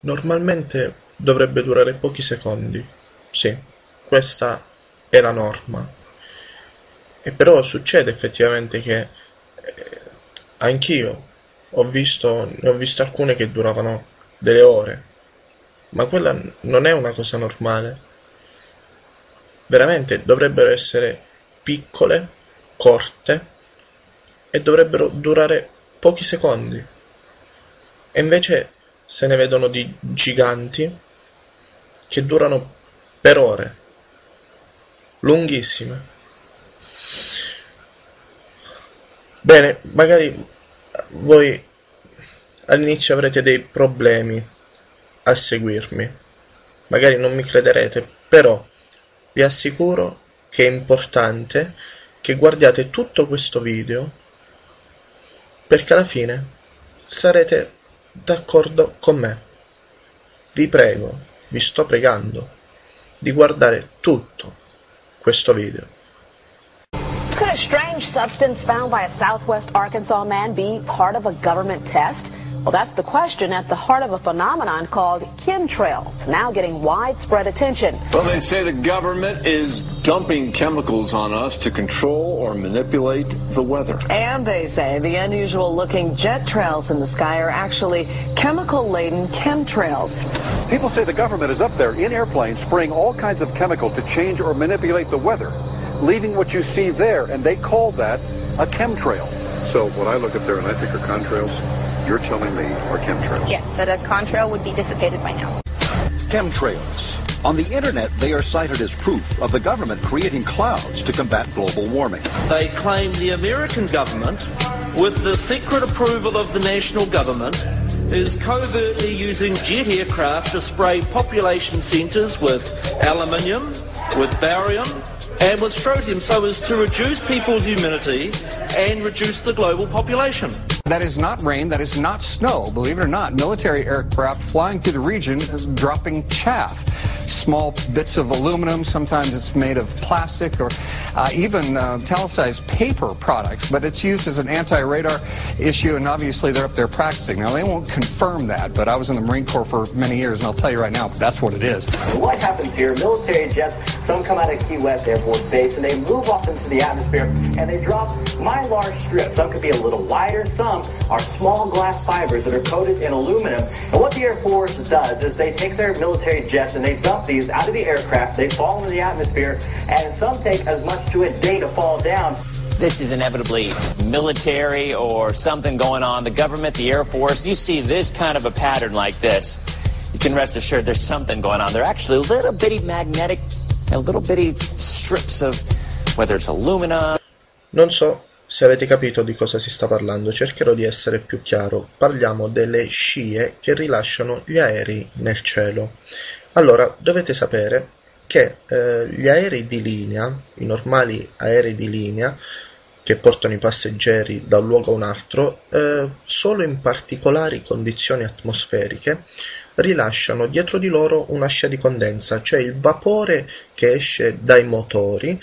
Normalmente dovrebbe durare pochi secondi. Sì, questa è la norma. E però succede effettivamente che anch'io ne ho viste alcune che duravano delle ore, ma quella non è una cosa normale. Veramente dovrebbero essere piccole, corte e dovrebbero durare pochi secondi. E invece se ne vedono di giganti che durano per ore, lunghissime. Bene, magari voi all'inizio avrete dei problemi a seguirmi, magari non mi crederete, però vi assicuro che è importante che guardiate tutto questo video perché alla fine sarete d'accordo con me. Vi prego, vi sto pregando di guardare tutto questo video. Could a strange substance found by a Southwest Arkansas man be part of a government test? Well, that's the question at the heart of a phenomenon called chemtrails, now getting widespread attention. Well, they say the government is dumping chemicals on us to control or manipulate the weather. And they say the unusual-looking jet trails in the sky are actually chemical-laden chemtrails. People say the government is up there in airplanes spraying all kinds of chemicals to change or manipulate the weather, leaving what you see there, and they call that a chemtrail. So what I look up there and I think are contrails, you're telling me are chemtrails? Yes, that a contrail would be dissipated by now. Chemtrails. On the internet, they are cited as proof of the government creating clouds to combat global warming. They claim the American government, with the secret approval of the national government, is covertly using jet aircraft to spray population centres with aluminium, with barium, and with strontium so as to reduce people's immunity and reduce the global population. That is not rain, that is not snow. Believe it or not, military aircraft flying through the region is dropping chaff. Small bits of aluminum, sometimes it's made of plastic or even italicized paper products, but it's used as an anti-radar issue, and obviously they're up there practicing. Now, they won't confirm that, but I was in the Marine Corps for many years, and I'll tell you right now, that's what it is. What happens here, military jets, some come out of Key West Air Force Base, and they move off into the atmosphere, and they drop mylar strips. Some could be a little wider, some are small glass fibers that are coated in aluminum. And what the Air Force does is they take their military jets and they dump these out of the aircraft, they fall into the atmosphere, and some take as much to a day to fall down. This is inevitably military or something going on. The government, the Air Force, you see this kind of a pattern like this, you can rest assured there's something going on. They're actually little bitty magnetic, little bitty strips of, whether it's aluminum. Non so se avete capito di cosa si sta parlando, cercherò di essere più chiaro. Parliamo delle scie che rilasciano gli aerei nel cielo. Allora, dovete sapere che gli aerei di linea, i normali aerei di linea, che portano i passeggeri da un luogo a un altro, solo in particolari condizioni atmosferiche rilasciano dietro di loro una scia di condensa, cioè il vapore che esce dai motori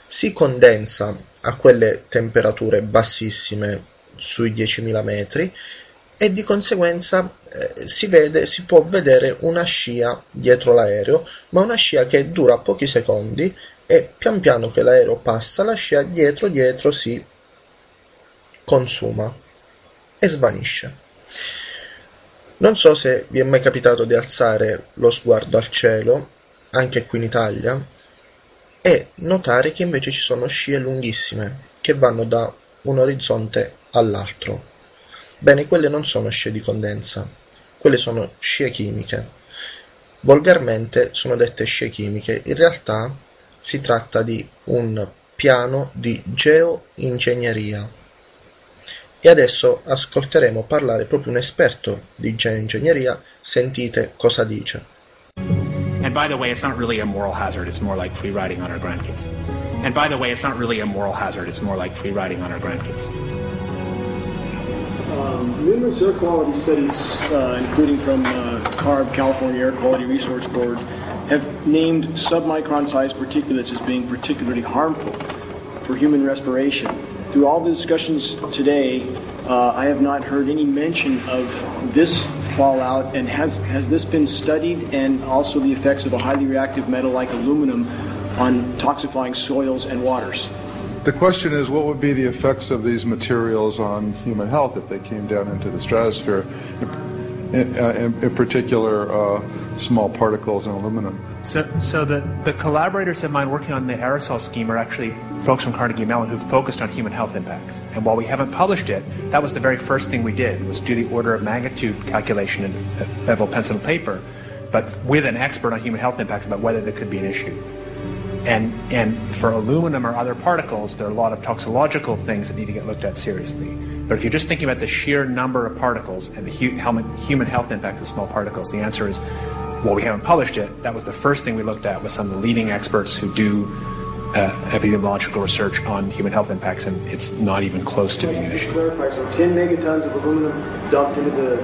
si condensa a quelle temperature bassissime sui 10.000 metri e di conseguenza si può vedere una scia dietro l'aereo, ma una scia che dura pochi secondi e pian piano che l'aereo passa la scia dietro si consuma e svanisce. Non so se vi è mai capitato di alzare lo sguardo al cielo, anche qui in Italia, e notare che invece ci sono scie lunghissime che vanno da un orizzonte all'altro. Bene, quelle non sono scie di condensa, quelle sono scie chimiche. Volgarmente sono dette scie chimiche, in realtà si tratta di un piano di geoingegneria. E adesso ascolteremo parlare proprio un esperto di geoingegneria, sentite cosa dice. And by the way, it's not really a moral hazard, it's more like free riding on our grandkids. And by the way, it's not really a moral hazard, it's more like free riding on our grandkids. Numerous air quality studies, including from CARB, California Air Quality Resource Board, have named submicron-sized particulates as being particularly harmful for human respiration. Through all the discussions today, I have not heard any mention of this fall out, and has this been studied, and also the effects of a highly reactive metal like aluminum on toxifying soils and waters? The question is, what would be the effects of these materials on human health if they came down into the stratosphere, in particular small particles in aluminum? So the collaborators of mine working on the aerosol scheme are actually folks from Carnegie Mellon who've focused on human health impacts. And while we haven't published it, that was the very first thing we did, was do the order of magnitude calculation in level pencil and paper, but with an expert on human health impacts about whether there could be an issue. And for aluminum or other particles, there are a lot of toxicological things that need to get looked at seriously. But if you're just thinking about the sheer number of particles and the human health impact of small particles, the answer is, well, we haven't published it. That was the first thing we looked at with some of the leading experts who do epidemiological research on human health impacts, and it's not even close to being an issue. To clarify, so 10 megatons of aluminum dumped into the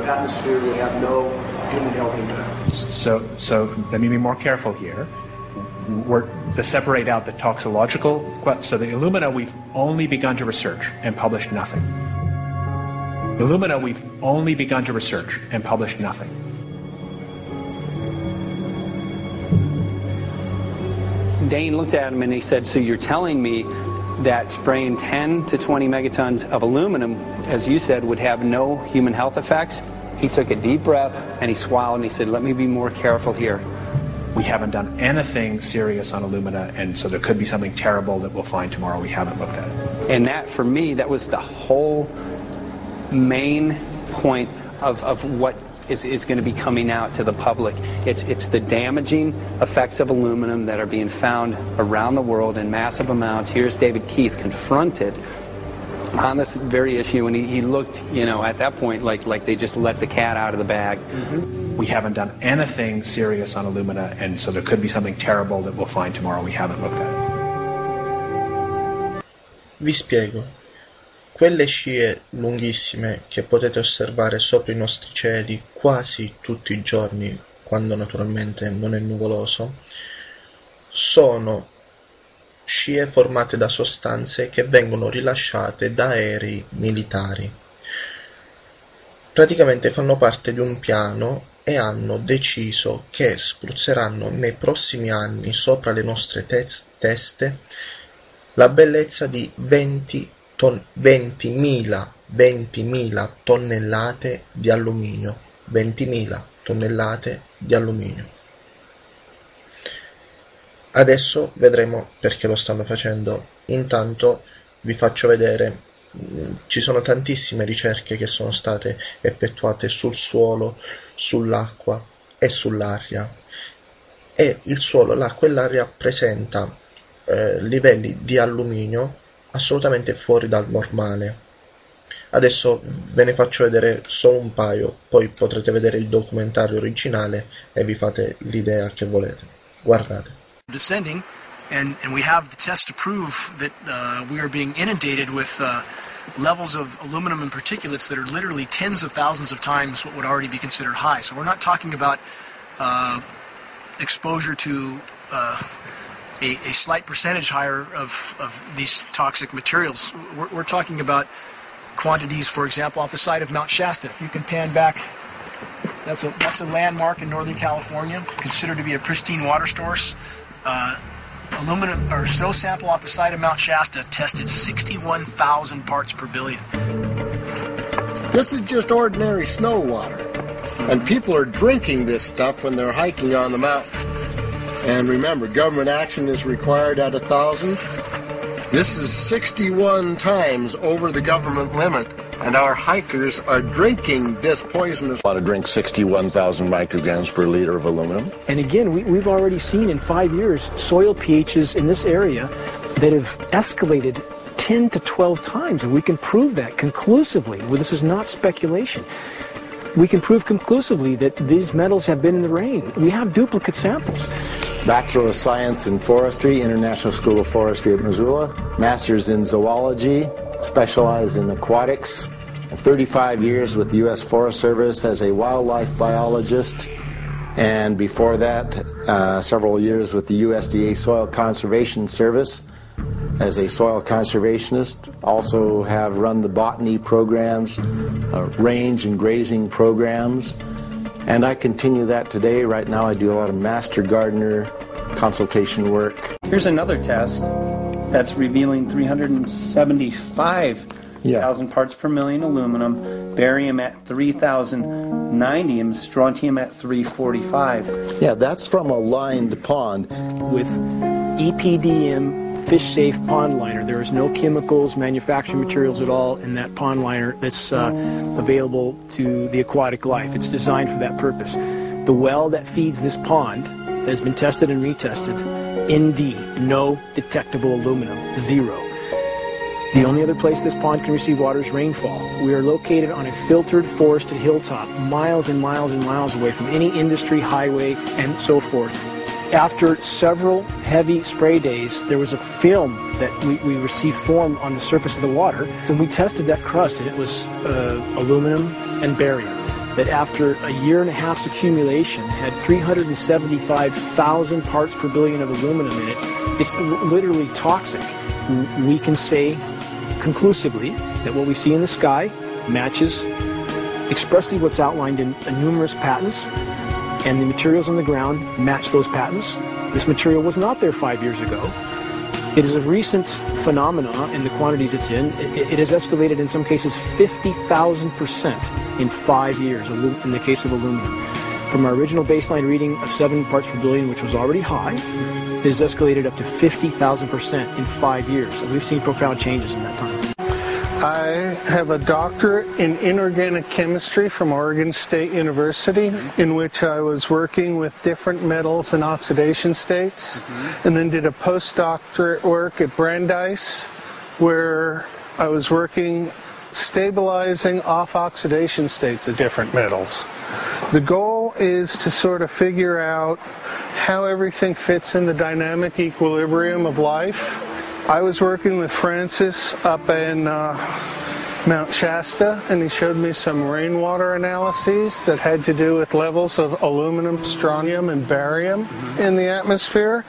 atmosphere would have no human health impact. So let me be more careful here. We're to separate out the toxicological. So the alumina, we've only begun to research and published nothing. The alumina, we've only begun to research and published nothing. Dane looked at him and he said, so you're telling me that spraying 10 to 20 megatons of aluminum, as you said, would have no human health effects? He took a deep breath and he swallowed and he said, let me be more careful here. We haven't done anything serious on alumina, and so there could be something terrible that we'll find tomorrow we haven't looked at it. And that, for me, that was the whole main point of what is going to be coming out to the public. It's the damaging effects of aluminum that are being found around the world in massive amounts. Here's David Keith confronted on this very issue, and he looked, at that point like they just let the cat out of the bag. Mm-hmm. We haven't done anything serious on alumina, and so there could be something terrible that we'll find tomorrow we haven't looked at. Vi spiego. Quelle scie lunghissime che potete osservare sopra i nostri cieli quasi tutti i giorni, quando naturalmente non è nuvoloso, sono scie formate da sostanze che vengono rilasciate da aerei militari. Praticamente fanno parte di un piano e hanno deciso che spruzzeranno nei prossimi anni sopra le nostre teste la bellezza di 20.000 tonnellate di alluminio. 20.000 tonnellate di alluminio. Adesso vedremo perché lo stanno facendo. Intanto vi faccio vedere. Ci sono tantissime ricerche che sono state effettuate sul suolo, sull'acqua e sull'aria, e il suolo, l'acqua e l'aria presenta livelli di alluminio assolutamente fuori dal normale. Adesso ve ne faccio vedere solo un paio, poi potrete vedere il documentario originale e vi fate l'idea che volete. Guardate. Descending, and we have the test to prove that we are being inundated with levels of aluminum and particulates that are literally tens of thousands of times what would already be considered high. So we're not talking about exposure to a slight percentage higher of these toxic materials. We're talking about quantities, for example, off the side of Mount Shasta. If you can pan back, that's a landmark in Northern California, considered to be a pristine water source. Aluminum or snow sample off the side of Mount Shasta tested 61,000 parts per billion. This is just ordinary snow water, and people are drinking this stuff when they're hiking on the mountain. And remember, government action is required at 1,000. This is 61 times over the government limit, and our hikers are drinking this poisonous. A lot of drink 61,000 micrograms per liter of aluminum. And again, we've already seen in 5 years soil pHs in this area that have escalated 10 to 12 times, and we can prove that conclusively. Well, this is not speculation. We can prove conclusively that these metals have been in the rain. We have duplicate samples. Bachelor of Science in Forestry, International School of Forestry at Missoula. Master's in Zoology, specialized in aquatics. 35 years with the U.S. Forest Service as a wildlife biologist. And before that, several years with the USDA Soil Conservation Service. as a soil conservationist, also have run the botany programs, range and grazing programs, and I continue that today. Right now I do a lot of master gardener consultation work. Here's another test that's revealing 375,000 parts per million aluminum, barium at 3,090, and strontium at 345. Yeah, that's from a lined pond. With EPDM fish-safe pond liner. There is no chemicals, manufacturing materials at all in that pond liner that's available to the aquatic life. It's designed for that purpose. The well that feeds this pond has been tested and retested. ND, no detectable aluminum, 0. The only other place this pond can receive water is rainfall. We are located on a filtered, forested hilltop, miles and miles and miles away from any industry, highway, and so forth. After several heavy spray days, there was a film that we received formed on the surface of the water, and we tested that crust, and it was aluminum and barium. That after a year and a half's accumulation had 375,000 parts per billion of aluminum in it. It's literally toxic. We can say conclusively that what we see in the sky matches expressly what's outlined in numerous patents, and the materials on the ground match those patents. This material was not there 5 years ago. It is a recent phenomenon in the quantities it's in. It has escalated in some cases 50,000% in 5 years in the case of aluminum. From our original baseline reading of 7 parts per billion, which was already high, it has escalated up to 50,000% in 5 years. And we've seen profound changes in that time. I have a doctorate in inorganic chemistry from Oregon State University, in which I was working with different metals and oxidation states, and then did a postdoctorate work at Brandeis, where I was working stabilizing off oxidation states of different metals. The goal is to sort of figure out how everything fits in the dynamic equilibrium of life. I was working with Francis up in Mount Shasta, and he showed me some rainwater analyses that had to do with levels of aluminum, strontium, and barium in the atmosphere.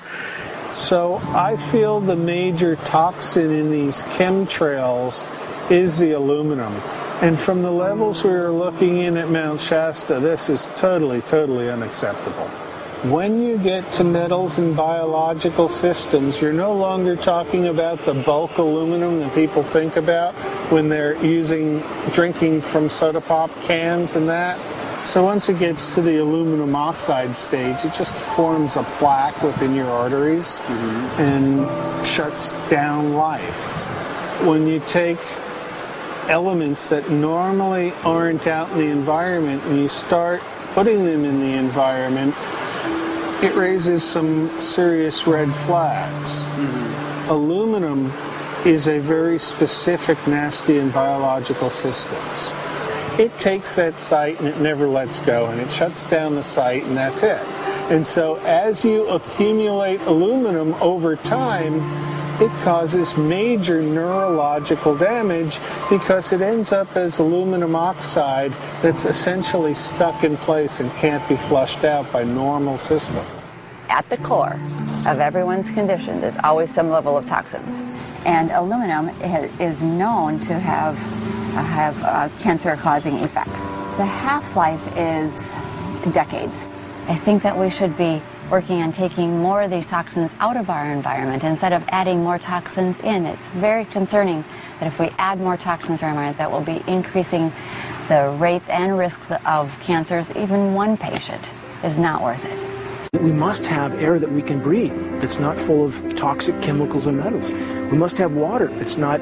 So I feel the major toxin in these chemtrails is the aluminum. And from the levels we were looking in at Mount Shasta, this is totally, totally unacceptable. When you get to metals and biological systems, you're no longer talking about the bulk aluminum that people think about when they're drinking from soda pop cans and that. So once it gets to the aluminum oxide stage, it just forms a plaque within your arteries and shuts down life. When you take elements that normally aren't out in the environment and you start putting them in the environment, it raises some serious red flags. Aluminum is a very specific, nasty in biological systems. It takes that site and it never lets go, and it shuts down the site, and that's it. And so as you accumulate aluminum over time, it causes major neurological damage because it ends up as aluminum oxide that's essentially stuck in place and can't be flushed out by normal systems. At the core of everyone's condition, there's always some level of toxins. And aluminum is known to have cancer-causing effects. The half-life is decades. I think that we should be working on taking more of these toxins out of our environment instead of adding more toxins in. It's very concerning that if we add more toxins to our environment, that will be increasing the rates and risks of cancers. Even one patient is not worth it. We must have air that we can breathe that's not full of toxic chemicals and metals. We must have water that's not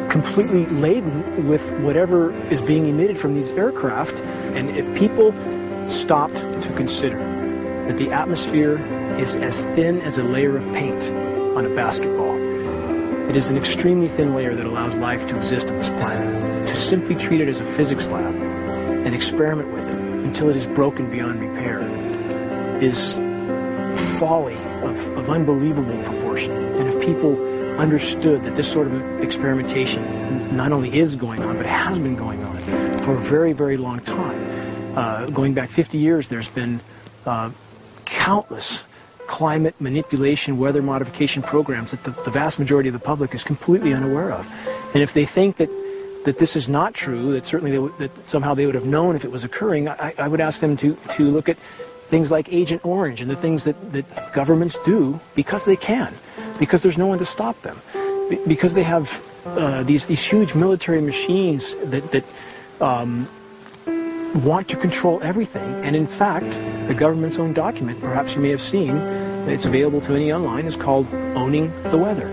completely laden with whatever is being emitted from these aircraft. And if people stopped to consider that the atmosphere is as thin as a layer of paint on a basketball, it is an extremely thin layer that allows life to exist on this planet. To simply treat it as a physics lab and experiment with it until it is broken beyond repair is folly of unbelievable proportion. And if people understood that this sort of experimentation not only is going on, but has been going on for a very, very long time. Going back 50 years, there's been countless climate manipulation, weather modification programs that the vast majority of the public is completely unaware of. And if they think that this is not true, that certainly that somehow they would have known if it was occurring, I would ask them to look at things like Agent Orange and the things that governments do because they can, because there's no one to stop them, because they have these huge military machines that want to control everything. And in fact, the government's own document, perhaps you may have seen, it's available to any online, is called Owning the Weather,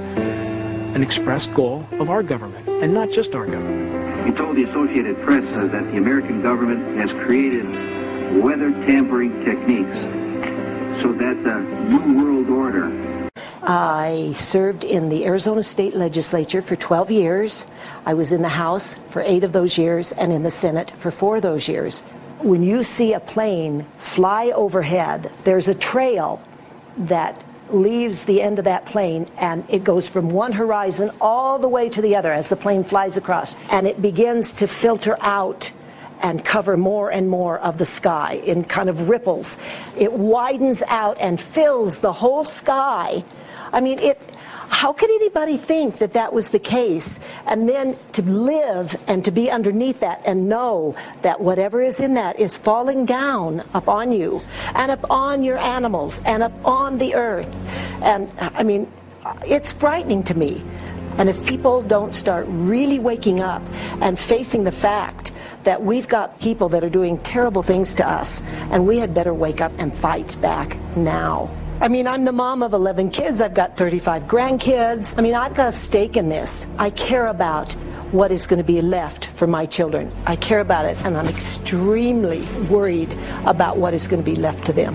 an expressed goal of our government, and not just our government. He told the Associated Press that the American government has created weather tampering techniques so that the New World Order. I served in the Arizona State Legislature for 12 years. I was in the House for 8 of those years and in the Senate for 4 of those years. When you see a plane fly overhead, there's a trail that leaves the end of that plane, and it goes from one horizon all the way to the other as the plane flies across, and it begins to filter out and cover more and more of the sky in kind of ripples. It widens out and fills the whole sky. I mean, how could anybody think that that was the case? And then to live and to be underneath that and know that whatever is in that is falling down upon you and upon your animals and upon the earth. And I mean, it's frightening to me. And if people don't start really waking up and facing the fact that we've got people that are doing terrible things to us, and we had better wake up and fight back now. I mean, I'm the mom of 11 kids. I've got 35 grandkids. I mean, I've got a stake in this. I care about what is going to be left for my children. I care about it, and I'm extremely worried about what is going to be left to them.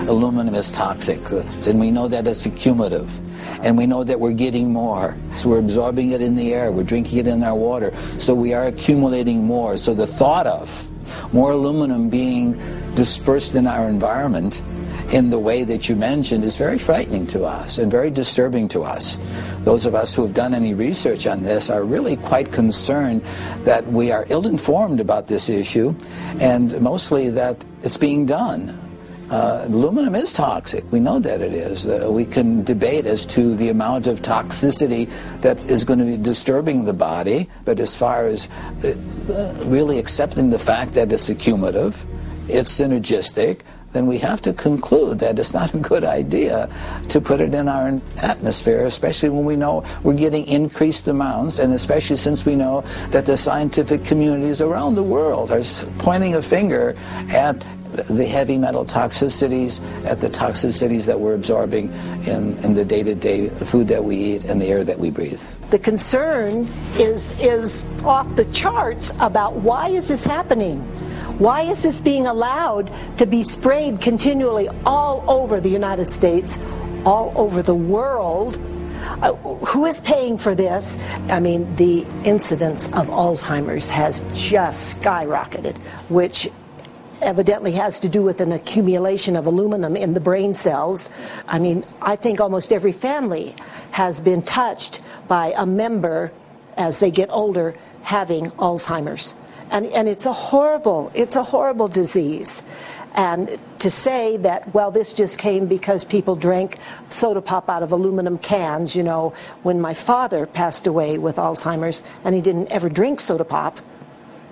Aluminum is toxic, and we know that it's accumulative, and we know that we're getting more. So we're absorbing it in the air, we're drinking it in our water, so we are accumulating more. So the thought of more aluminum being dispersed in our environment in the way that you mentioned is very frightening to us and very disturbing to us. Those of us who have done any research on this are really quite concerned that we are ill-informed about this issue, and mostly that it's being done. Aluminum is toxic. We know that it is. We can debate as to the amount of toxicity that is going to be disturbing the body, but as far as really accepting the fact that it's accumulative, it's synergistic, then we have to conclude that it's not a good idea to put it in our atmosphere, especially when we know we're getting increased amounts, and especially since we know that the scientific communities around the world are pointing a finger at the heavy metal toxicities, at the toxicities that we're absorbing in the day-to-day food that we eat and the air that we breathe. The concern is off the charts about why is this happening? Why is this being allowed to be sprayed continually all over the United States, all over the world? Who is paying for this? I mean, the incidence of Alzheimer's has just skyrocketed, which evidently has to do with an accumulation of aluminum in the brain cells. I mean, I think almost every family has been touched by a member as they get older having Alzheimer's. And it's a horrible disease. And to say that, well, this just came because people drank soda pop out of aluminum cans, you know, when my father passed away with Alzheimer's and he didn't ever drink soda pop,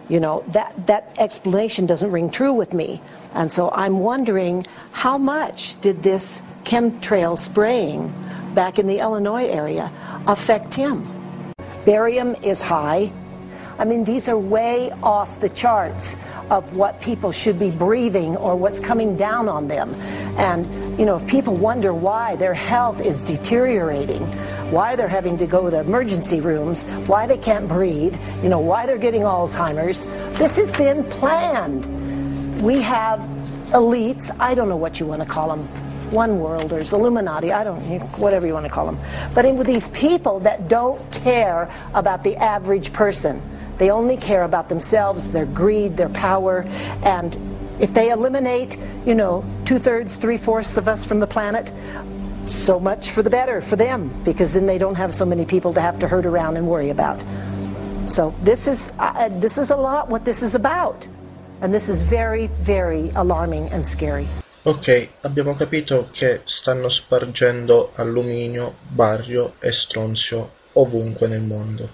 you know, that explanation doesn't ring true with me. And so I'm wondering, how much did this chemtrail spraying back in the Illinois area affect him? Barium is high. I mean, these are way off the charts of what people should be breathing or what's coming down on them. And, you know, if people wonder why their health is deteriorating, why they're having to go to emergency rooms, why they can't breathe, you know, why they're getting Alzheimer's, this has been planned. We have elites, I don't know what you want to call them, one-worlders, Illuminati, I don't know, whatever you want to call them. But with these people that don't care about the average person. They only care about themselves, their greed, their power, and if they eliminate, you know, 2/3, 3/4 of us from the planet, so much for the better for them, because then they don't have so many people to have to herd around and worry about. So this is a lot what this is about. And this is very, very alarming and scary. Ok, abbiamo capito che stanno spargendo alluminio, bario e stronzio ovunque nel mondo.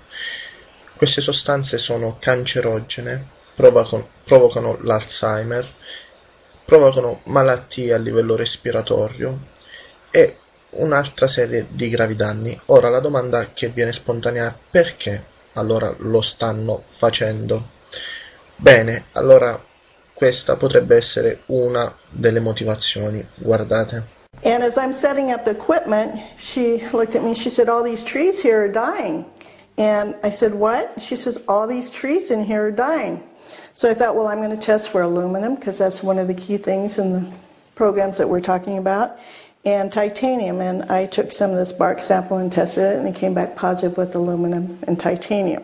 Queste sostanze sono cancerogene, provocano l'Alzheimer, provocano malattie a livello respiratorio e un'altra serie di gravi danni. Ora la domanda che viene spontanea è: perché allora lo stanno facendo? Bene, allora questa potrebbe essere una delle motivazioni. Guardate. And as I'm setting up the equipment, she looked at me, she said, all these trees here are dying. And I said, what? She says, all these trees in here are dying. So I thought, well, I'm going to test for aluminum, because that's one of the key things in the programs that we're talking about, and titanium. And I took some of this bark sample and tested it, and it came back positive with aluminum and titanium.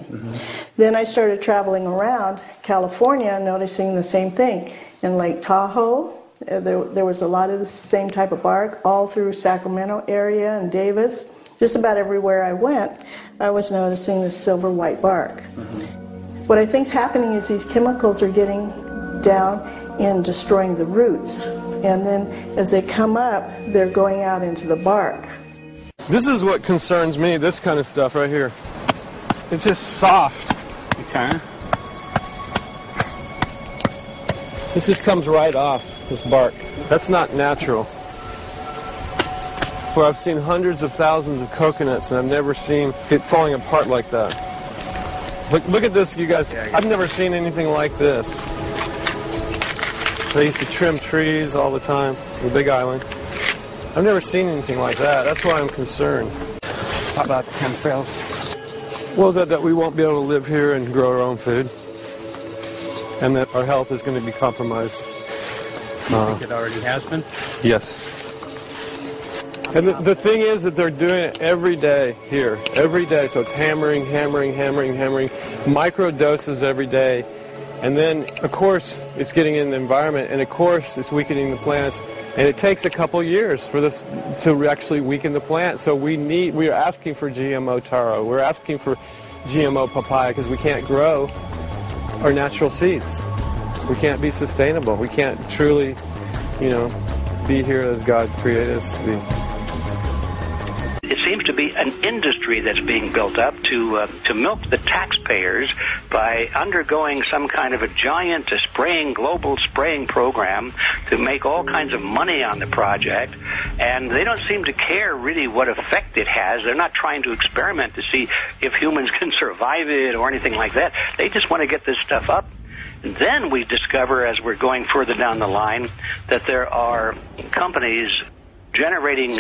Then I started traveling around California, noticing the same thing. In Lake Tahoe, there was a lot of the same type of bark, all through Sacramento area and Davis. Just about everywhere I went, I was noticing this silver white bark. What I think is happening is these chemicals are getting down and destroying the roots. And then as they come up, they're going out into the bark. This is what concerns me, this kind of stuff right here. It's just soft. Okay. This just comes right off, this bark. That's not natural. Where I've seen hundreds of thousands of coconuts and I've never seen it falling apart like that. Look at this, you guys. I've never seen anything like this. They used to trim trees all the time, the Big Island. I've never seen anything like that. That's why I'm concerned. How about the chemtrails? Well, that we won't be able to live here and grow our own food. And that our health is going to be compromised. You think it already has been? Yes. And the thing is that they're doing it every day here, every day. So it's hammering, micro doses every day. And then, of course, it's getting in the environment, and of course, it's weakening the plants. And it takes a couple years for this to actually weaken the plant. So we are asking for GMO taro. We're asking for GMO papaya because we can't grow our natural seeds. We can't be sustainable. We can't truly, be here as God created us to be. It seems to be an industry that's being built up to milk the taxpayers by undergoing some kind of a giant global spraying program to make all kinds of money on the project, and they don't seem to care really what effect it has. They're not trying to experiment to see if humans can survive it or anything like that. They just want to get this stuff up. And then we discover, as we're going further down the line, that there are companies generating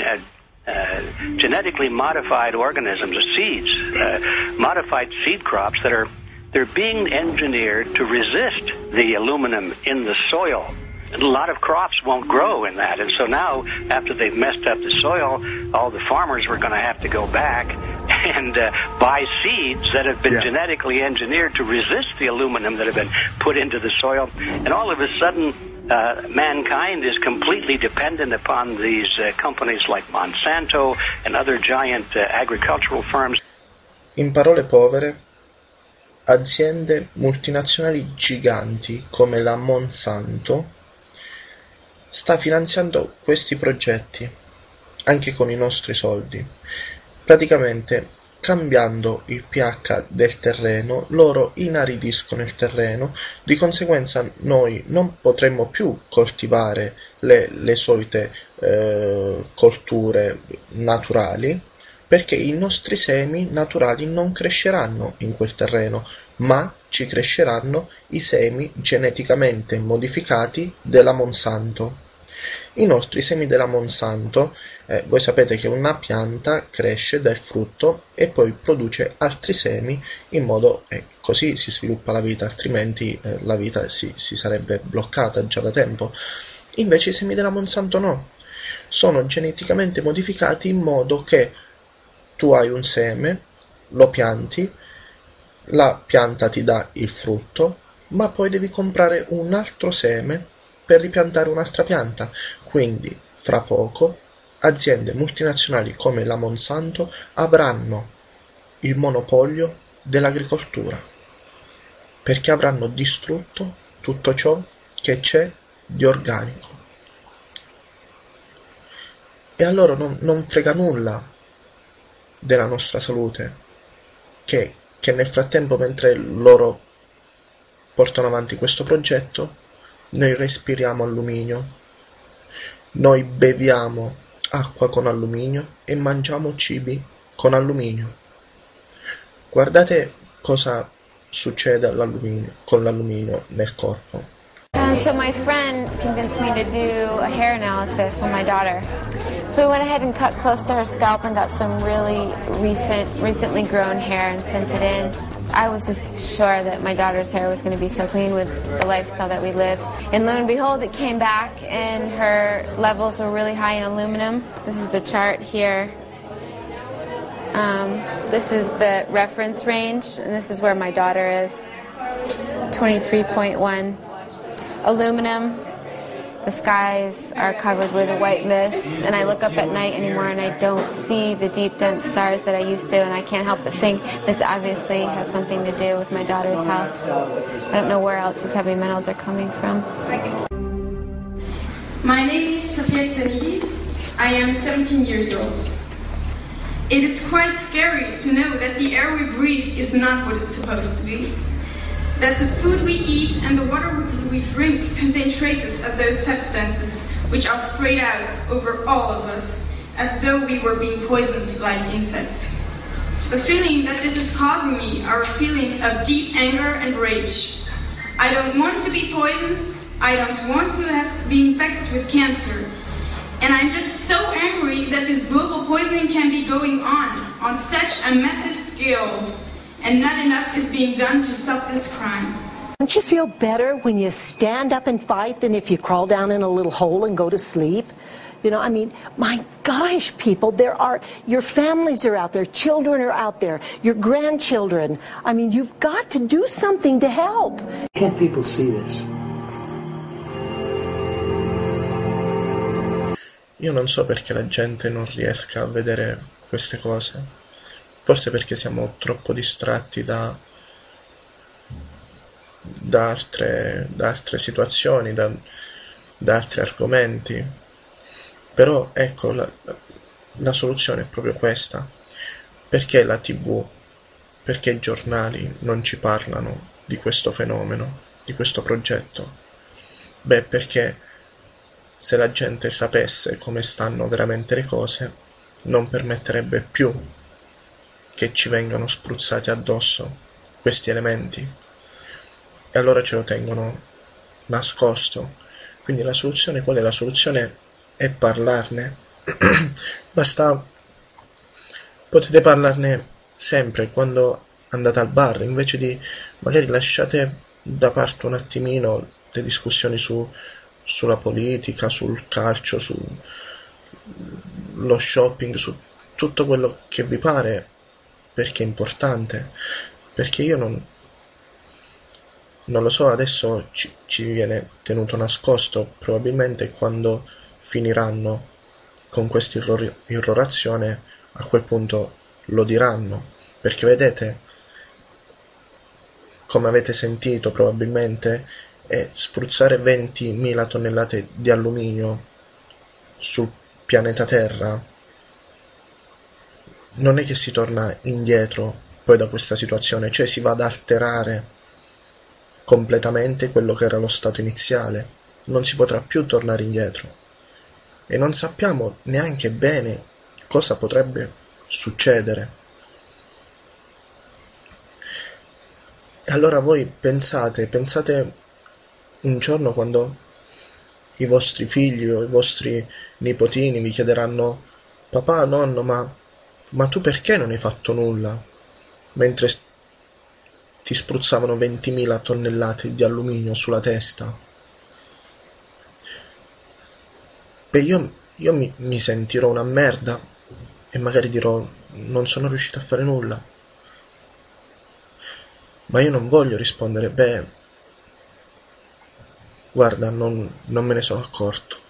genetically modified organisms, or seeds, modified seed crops they're being engineered to resist the aluminum in the soil. And a lot of crops won't grow in that. And so now, after they've messed up the soil, all the farmers were going to have to go back and buy seeds that have been genetically engineered to resist the aluminum that have been put into the soil. And all of a sudden, mankind is completely dependent upon these companies like Monsanto and other giant agricultural firms. In parole povere, aziende multinazionali giganti come la Monsanto sta finanziando questi progetti anche con i nostri soldi. Praticamente, cambiando il pH del terreno, loro inaridiscono il terreno, di conseguenza noi non potremmo più coltivare le solite colture naturali, perché i nostri semi naturali non cresceranno in quel terreno, ma ci cresceranno i semi geneticamente modificati della Monsanto. I nostri semi della Monsanto, voi sapete che una pianta cresce dal frutto e poi produce altri semi in modo così si sviluppa la vita, altrimenti la vita si sarebbe bloccata già da tempo. Invece i semi della Monsanto no, sono geneticamente modificati in modo che tu hai un seme, lo pianti, la pianta ti dà il frutto, ma poi devi comprare un altro seme per ripiantare un'altra pianta. Quindi, fra poco, aziende multinazionali come la Monsanto avranno il monopolio dell'agricoltura, perché avranno distrutto tutto ciò che c'è di organico. E a loro non frega nulla della nostra salute, che nel frattempo, mentre loro portano avanti questo progetto, noi respiriamo alluminio, noi beviamo acqua con alluminio e mangiamo cibi con alluminio. Guardate cosa succede con l'alluminio nel corpo. So my friend convinced me to do a hair analysis on my daughter. So we went ahead and cut close to her scalp and got some really recently grown hair and sent it in. I was just sure that my daughter's hair was going to be so clean with the lifestyle that we live. And lo and behold, it came back and her levels were really high in aluminum. This is the chart here. This is the reference range, and this is where my daughter is, 23.1. Aluminum, the skies are covered with a white mist, and I look up at night anymore and I don't see the deep, dense stars that I used to, and I can't help but think this obviously has something to do with my daughter's health. I don't know where else these heavy metals are coming from. My name is Sofia Xenidis. I am 17 years old. It is quite scary to know that the air we breathe is not what it's supposed to be. That the food we eat and the water we drink contain traces of those substances which are sprayed out over all of us, as though we were being poisoned like insects. The feeling that this is causing me are feelings of deep anger and rage. I don't want to be poisoned, I don't want to be infected with cancer, and I'm just so angry that this global poisoning can be going on such a massive scale. And not enough is being done to stop this crime. Don't you feel better when you stand up and fight than if you crawl down in a little hole and go to sleep? You know, I mean, my gosh, people, your families are out there, children are out there, your grandchildren. I mean, you've got to do something to help. Can't people see this? Io non so perché la gente non riesca a vedere queste cose. Forse perché siamo troppo distratti da altre situazioni, da altri argomenti. Però ecco, la soluzione è proprio questa. Perché la TV, perché i giornali non ci parlano di questo fenomeno, di questo progetto? Beh, perché se la gente sapesse come stanno veramente le cose, non permetterebbe più che ci vengano spruzzati addosso questi elementi, e allora ce lo tengono nascosto. Quindi la soluzione qual è? La soluzione è parlarne. Potete parlarne sempre quando andate al bar, invece di magari lasciate da parte un attimino le discussioni sulla politica, sul calcio, sullo shopping, su tutto quello che vi pare, perché è importante, perché io non lo so, adesso ci viene tenuto nascosto, probabilmente quando finiranno con questa irrorazione a quel punto lo diranno, perché vedete, come avete sentito probabilmente, spruzzare 20.000 tonnellate di alluminio sul pianeta Terra non è che si torna indietro poi da questa situazione, cioè si va ad alterare completamente quello che era lo stato iniziale, non si potrà più tornare indietro e non sappiamo neanche bene cosa potrebbe succedere. E allora voi pensate un giorno quando i vostri figli o i vostri nipotini vi chiederanno: papà, nonno, ma tu perché non hai fatto nulla? Mentre ti spruzzavano 20.000 tonnellate di alluminio sulla testa. Beh, io mi sentirò una merda e magari dirò: non sono riuscito a fare nulla. Ma io non voglio rispondere: beh, guarda, non me ne sono accorto.